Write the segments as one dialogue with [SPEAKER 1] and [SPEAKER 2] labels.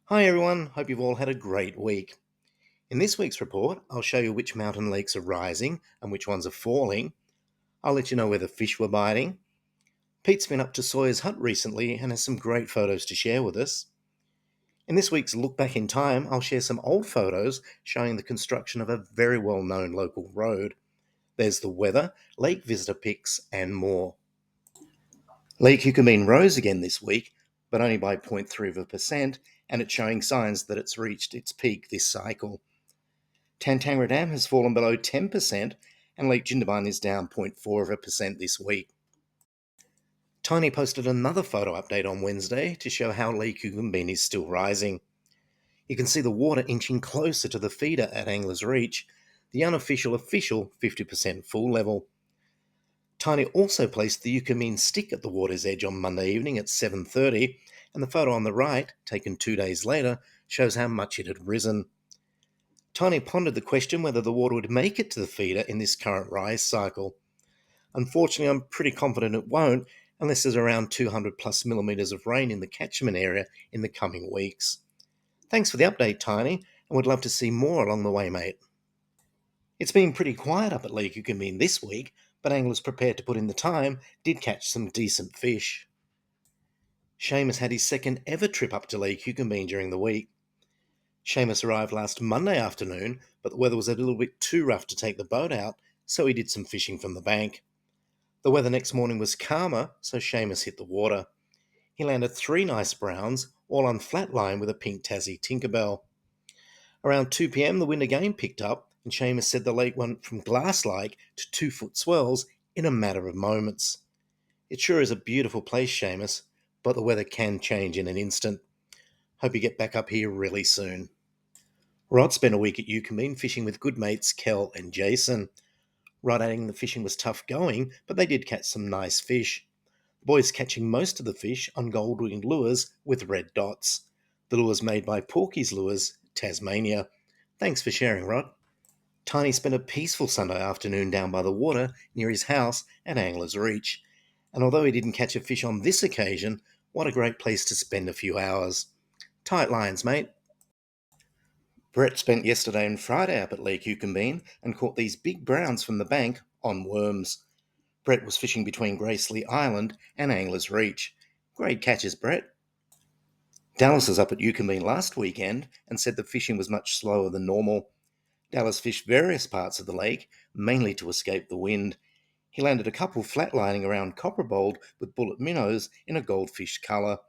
[SPEAKER 1] Hi everyone, hope you've all had a great week. In this week's report, I'll show you which mountain lakes are rising and which ones are falling. I'll let you know where the fish were biting. Pete's been up to Sawyers Hut recently and has some great photos to share with us. In this week's Look Back in Time, I'll share some old photos showing the construction of a very well-known local road. There's the weather, lake visitor pics, and more. Lake Eucumbene rose again this week, but only by 0.3%, and it's showing signs that it's reached its peak this cycle. Tantangra Dam has fallen below 10%, and Lake Jindabyne is down 0.4% this week. Tiny posted another photo update on Wednesday to show how Lake Eucumbene is still rising. You can see the water inching closer to the feeder at Angler's Reach, the unofficial official 50% full level. Tiny also placed the Eucumbene stick at the water's edge on Monday evening at 7:30, and the photo on the right, taken 2 days later, shows how much it had risen. Tiny pondered the question whether the water would make it to the feeder in this current rise cycle. Unfortunately, I'm pretty confident it won't, unless there's around 200 plus millimetres of rain in the catchment area in the coming weeks. Thanks for the update, Tiny, and would love to see more along the way, mate. It's been pretty quiet up at Lake Eucumbene this week, but anglers prepared to put in the time did catch some decent fish. Seamus had his second ever trip up to Lake Eucumbene during the week. Seamus arrived last Monday afternoon, but the weather was a little bit too rough to take the boat out, so he did some fishing from the bank. The weather next morning was calmer, so Seamus hit the water. He landed 3 nice browns, all on flat line with a pink Tassie Tinkerbell. Around 2 p.m, the wind again picked up, and Seamus said the lake went from glass-like to 2-foot swells in a matter of moments. It sure is a beautiful place, Seamus, but the weather can change in an instant. Hope you get back up here really soon. Rod spent a week at Eucumbene fishing with good mates Kel and Jason. Rod adding the fishing was tough going, but they did catch some nice fish. The boys catching most of the fish on gold-winged lures with red dots. The lures made by Porky's Lures, Tasmania. Thanks for sharing, Rod. Tiny spent a peaceful Sunday afternoon down by the water near his house at Angler's Reach. And although he didn't catch a fish on this occasion, what a great place to spend a few hours. Tight lines, mate. Brett spent yesterday and Friday up at Lake Eucumbene and caught these big browns from the bank on worms. Brett was fishing between Graceley Island and Angler's Reach. Great catches, Brett. Dallas was up at Eucumbene last weekend and said the fishing was much slower than normal. Dallas fished various parts of the lake, mainly to escape the wind. He landed a couple flatlining around Copperbold with bullet minnows in a goldfish colour.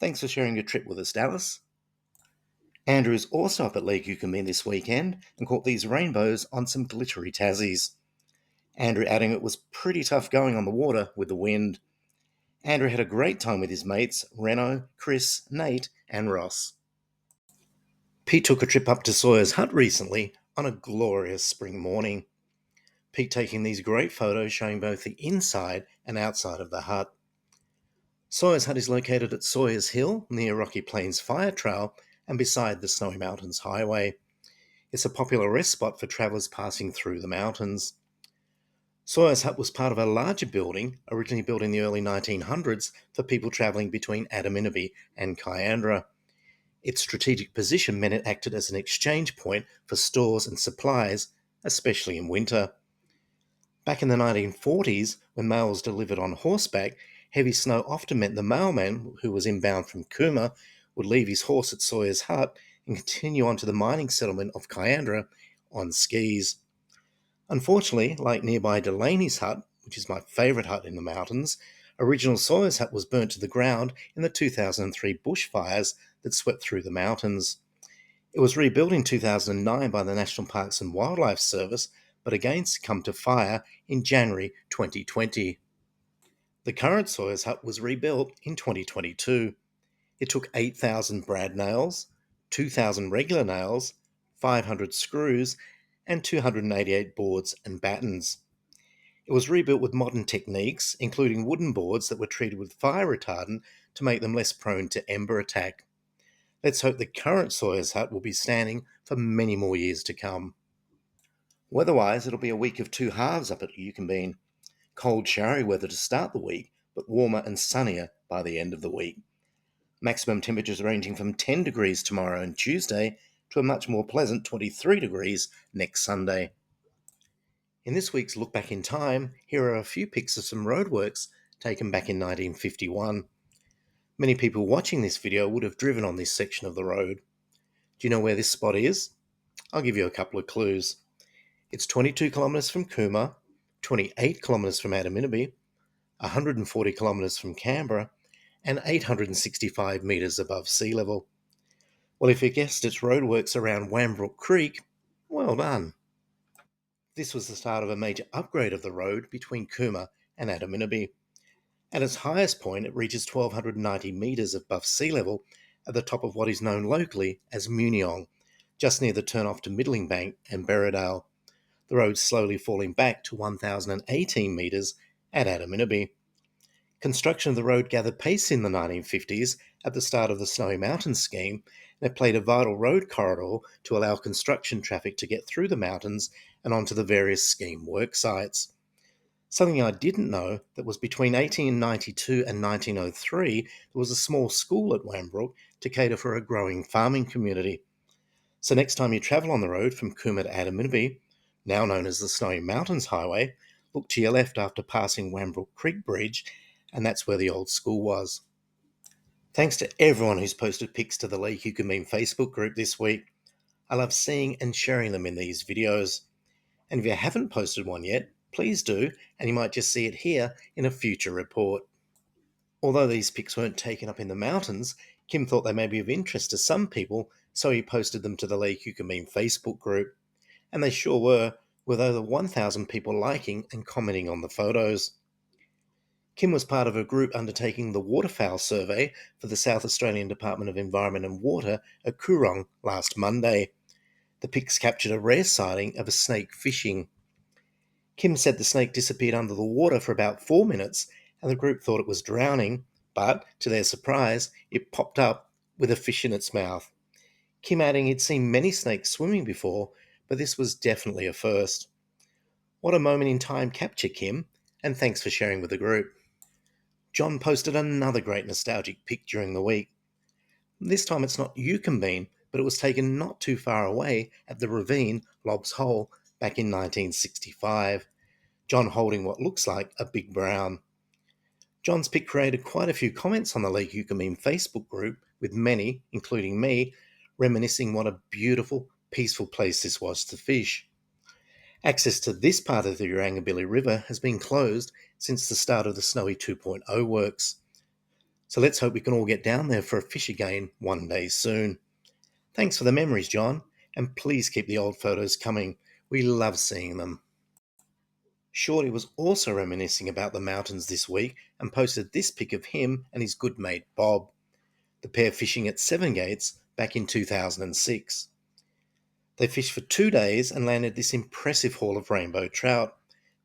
[SPEAKER 1] Thanks for sharing your trip with us, Dallas. Andrew is also up at Lake Eucumbene this weekend and caught these rainbows on some glittery tassies. Andrew adding it was pretty tough going on the water with the wind. Andrew had a great time with his mates Reno, Chris, Nate, and Ross. Pete took a trip up to Sawyers Hut recently on a glorious spring morning. Pete taking these great photos showing both the inside and outside of the hut. Sawyers Hut is located at Sawyers Hill near Rocky Plains Fire Trail and beside the Snowy Mountains Highway. It's a popular rest spot for travellers passing through the mountains. Sawyers Hut was part of a larger building, originally built in the early 1900s for people travelling between Adaminaby and Kiandra. Its strategic position meant it acted as an exchange point for stores and supplies, especially in winter. Back in the 1940s, when mail was delivered on horseback, heavy snow often meant the mailman, who was inbound from Cooma, would leave his horse at Sawyers Hut and continue on to the mining settlement of Kiandra on skis. Unfortunately, like nearby Delaney's hut, which is my favourite hut in the mountains, original Sawyers Hut was burnt to the ground in the 2003 bushfires that swept through the mountains. It was rebuilt in 2009 by the National Parks and Wildlife Service, but again succumbed to fire in January 2020. The current Sawyers Hut was rebuilt in 2022. It took 8,000 brad nails, 2,000 regular nails, 500 screws, and 288 boards and battens. It was rebuilt with modern techniques, including wooden boards that were treated with fire retardant to make them less prone to ember attack. Let's hope the current Sawyers Hut will be standing for many more years to come. Weather-wise, it'll be a week of two halves up at Eucumbene. Cold, showery weather to start the week, but warmer and sunnier by the end of the week. Maximum temperatures ranging from 10 degrees tomorrow and Tuesday to a much more pleasant 23 degrees next Sunday. In this week's Look Back in Time, here are a few pics of some roadworks taken back in 1951. Many people watching this video would have driven on this section of the road. Do you know where this spot is? I'll give you a couple of clues. It's 22 kilometres from Cooma, 28 kilometres from Adaminaby, 140 kilometres from Canberra, and 865 metres above sea level. Well, if you guessed it's roadworks around Wambrook Creek, well done. This was the start of a major upgrade of the road between Cooma and Adaminaby. At its highest point, it reaches 1,290 metres above sea level at the top of what is known locally as Muniong, just near the turn-off to Middling Bank and Berriedale. The road slowly falling back to 1,018 metres at Adaminaby. Construction of the road gathered pace in the 1950s at the start of the Snowy Mountains scheme, and it played a vital road corridor to allow construction traffic to get through the mountains and onto the various scheme work sites. Something I didn't know that was between 1892 and 1903, there was a small school at Wambrook to cater for a growing farming community. So next time you travel on the road from Cooma to Adaminaby, now known as the Snowy Mountains Highway, look to your left after passing Wambrook Creek Bridge, and that's where the old school was. Thanks to everyone who's posted pics to the Lake Eucumbene Facebook group this week. I love seeing and sharing them in these videos. And if you haven't posted one yet, please do, and you might just see it here in a future report. Although these pics weren't taken up in the mountains, Kim thought they may be of interest to some people, so he posted them to the Lake Eucumbene Facebook group. And they sure were, with over 1,000 people liking and commenting on the photos. Kim was part of a group undertaking the waterfowl survey for the South Australian Department of Environment and Water at Coorong last Monday. The pics captured a rare sighting of a snake fishing. Kim said the snake disappeared under the water for about 4 minutes, and the group thought it was drowning, but, to their surprise, it popped up with a fish in its mouth. Kim adding he'd seen many snakes swimming before, but this was definitely a first. What a moment in time capture, Kim, and thanks for sharing with the group. John posted another great nostalgic pic during the week. This time it's not Eucumbene, but it was taken not too far away at the ravine Lobbs Hole back in 1965. John holding what looks like a big brown. John's pic created quite a few comments on the Lake Eucumbene Facebook group, with many, including me, reminiscing what a beautiful, peaceful place this was to fish. Access to this part of the Eurangabilly River has been closed since the start of the Snowy 2.0 works. So let's hope we can all get down there for a fish again one day soon. Thanks for the memories, John, and please keep the old photos coming. We love seeing them. Shorty was also reminiscing about the mountains this week and posted this pic of him and his good mate Bob, the pair fishing at Seven Gates back in 2006. They fished for 2 days and landed this impressive haul of rainbow trout,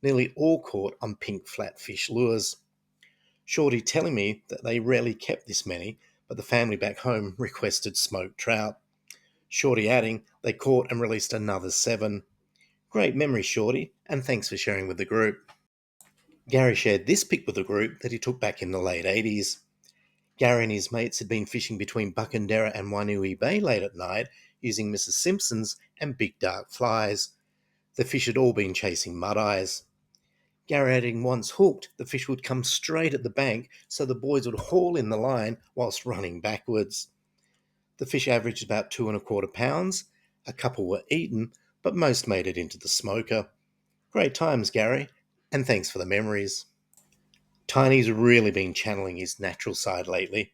[SPEAKER 1] nearly all caught on pink flatfish lures. Shorty telling me that they rarely kept this many, but the family back home requested smoked trout. Shorty adding they caught and released another 7. Great memory, Shorty, and thanks for sharing with the group. Gary shared this pic with the group that he took back in the late 80s. Gary and his mates had been fishing between Buckenderra and Wainui Bay late at night using Mrs. Simpson's and big dark flies. The fish had all been chasing mud-eyes. Gary adding once hooked, the fish would come straight at the bank, so the boys would haul in the line whilst running backwards. The fish averaged about 2¼ pounds. A couple were eaten, but most made it into the smoker. Great times, Gary, and thanks for the memories. Tiny's really been channeling his natural side lately.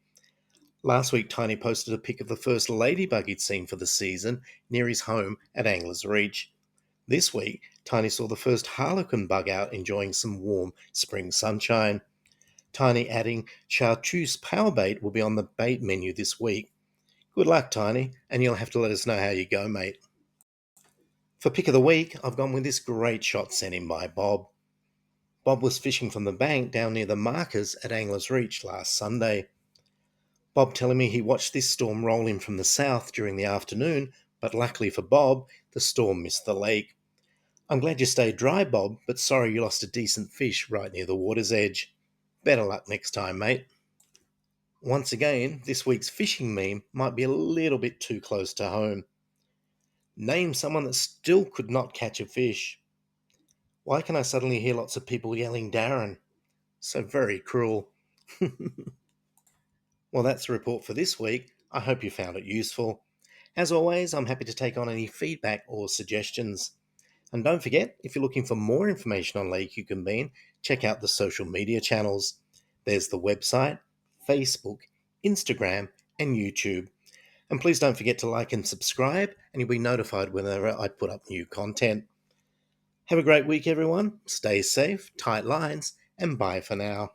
[SPEAKER 1] Last week, Tiny posted a pic of the first ladybug he'd seen for the season near his home at Anglers Reach. This week, Tiny saw the first harlequin bug out enjoying some warm spring sunshine. Tiny adding chartreuse power bait will be on the bait menu this week. Good luck, Tiny, and you'll have to let us know how you go, mate. For pick of the week, I've gone with this great shot sent in by Bob. Bob was fishing from the bank down near the markers at Anglers Reach last Sunday. Bob telling me he watched this storm roll in from the south during the afternoon, but luckily for Bob, the storm missed the lake. I'm glad you stayed dry, Bob, but sorry you lost a decent fish right near the water's edge. Better luck next time, mate. Once again, this week's fishing meme might be a little bit too close to home. Name someone that still could not catch a fish. Why can I suddenly hear lots of people yelling Darren? So very cruel. Well, that's the report for this week. I hope you found it useful. As always, I'm happy to take on any feedback or suggestions. And don't forget, if you're looking for more information on Lake Eucumbene, check out the social media channels. There's the website, Facebook, Instagram, and YouTube. And please don't forget to like and subscribe, and you'll be notified whenever I put up new content. Have a great week, everyone. Stay safe, tight lines, and bye for now.